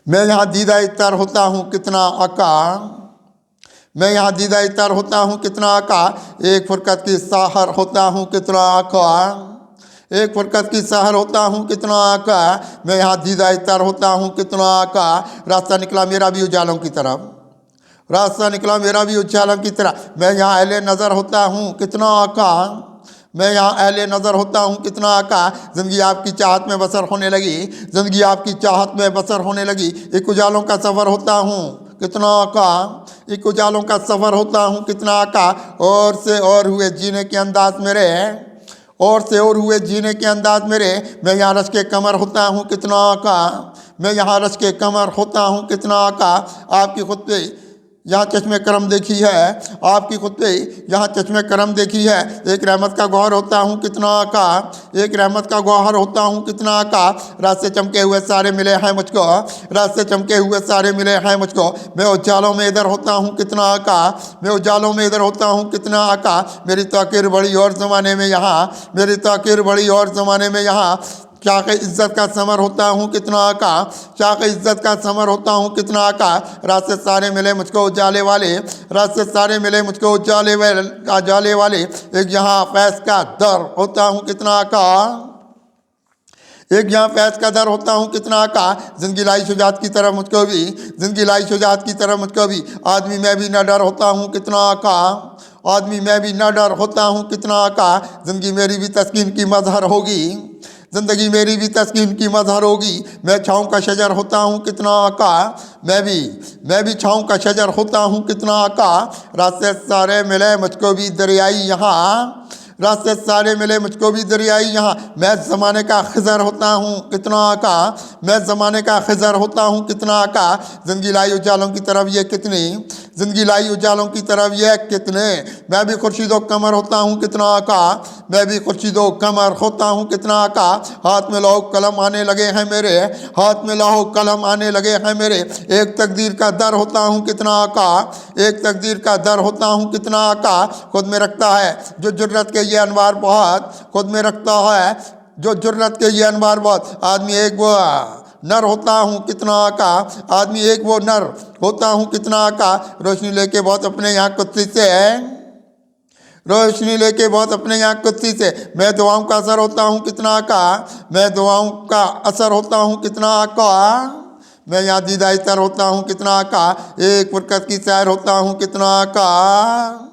मैं यहाँ दीदा इतर होता हूँ कितना आका, मैं यहाँ दीदा इतर होता हूँ कितना आका, एक फुरकत की सहर होता हूँ कितना आका, एक फुरकत की सहर होता हूँ कितना आका, मैं यहाँ दीदा इतर होता हूँ कितना आका। रास्ता निकला मेरा भी उजालों की तरफ, रास्ता निकला मेरा भी उजालों की तरह, मैं यहाँ अहले नज़र होता हूँ कितना आका, मैं यहाँ अहले नज़र होता हूँ कितना आका। ज़िंदगी आपकी चाहत में बसर होने लगी, ज़िंदगी आपकी चाहत में बसर होने लगी, एक उजालों का सफ़र होता हूँ कितना आका, एक उजालों का सफ़र होता हूँ कितना आका। और से और हुए जीने के अंदाज मेरे, और से और हुए जीने के अंदाज मेरे, मैं यहाँ रश के कमर होता हूँ कितना आका, मैं यहाँ रश के कमर होता हूँ कितना आका। आपकी खुद पे यहाँ चश्मे करम देखी है, आपकी खुद पे यहाँ चश्मे करम देखी है, एक रहमत का गौहर होता हूँ कितना आका, एक रहमत का गौहर होता हूँ कितना आका। रात से चमके हुए सारे मिले हैं मुझको, रात से चमके हुए सारे मिले हैं मुझको, मैं उजालों में इधर होता हूँ कितना आका, मैं उजालों में इधर होता हूँ कितना आका। मेरी ताकीर बड़ी और ज़माने में यहाँ, मेरी ताकीर बड़ी और ज़माने में यहाँ, चाक इज़्ज़त का समर होता हूँ कितना आका, चाक इज़्ज़त का समर होता हूँ कितना आका। रात से सारे मिले मुझको उजाले वाले, रात से सारे मिले मुझको उजाले वाले, एक यहाँ फैज़ का दर होता हूँ कितना आका, एक यहाँ फैज़ का दर होता हूँ कितना आका। ज़िंदगी लाई शुजात की तरफ मुझको भी, ज़िंदगी लाई शुजात की तरफ मुझको भी, आदमी मैं भी न डर होता हूँ कितना आका, आदमी मैं भी न डर होता हूँ कितना आका। ज़िंदगी मेरी भी तस्कीन की मज़हर होगी, ज़िंदगी मेरी भी तस्कीन की मज़हर होगी, मैं छाँव का शजर होता हूँ कितना आका, मैं भी छाँव का शजर होता हूँ कितना आका। रात से सारे मिले मुझको भी दरियाई यहाँ, रात से सारे मिले मुझको भी दरियाई यहाँ, मैं ज़माने का खिज़र होता हूँ कितना आका, मैं ज़माने का खिज़र होता हूँ कितना आका। ज़िंदगी लाई उजालों की तरफ ये कितनी, ज़िंदगी लाई उजालों की तरफ ये कितने, मैं भी खुर्शीदो कमर होता हूँ कितना आका, मैं भी खुर्शीदो कमर होता हूँ कितना आका। हाथ में लौह कलम आने लगे हैं मेरे, हाथ में लौह कलम आने लगे हैं मेरे, एक तकदीर का दर होता हूँ कितना आका, एक तकदीर का दर होता हूँ कितना आका। खुद में रखता है जो जुर्रत के ये अनवार बहुत, खुद में रखता है जो जुर्रत के ये अनवार बहुत, आदमी एक वो नर होता हूँ कितना आका, आदमी एक वो नर होता हूँ कितना आका। रोशनी लेके बहुत अपने यहाँ कुत्ती से, रोशनी लेके बहुत अपने यहाँ कुत्ती से, मैं दुआओं का असर होता हूँ कितना आका, मैं दुआओं का असर होता हूँ कितना आका। मैं यहाँ दीदा इतर होता हूँ कितना आका, एक फुरकत की सैर होता हूँ कितना आका।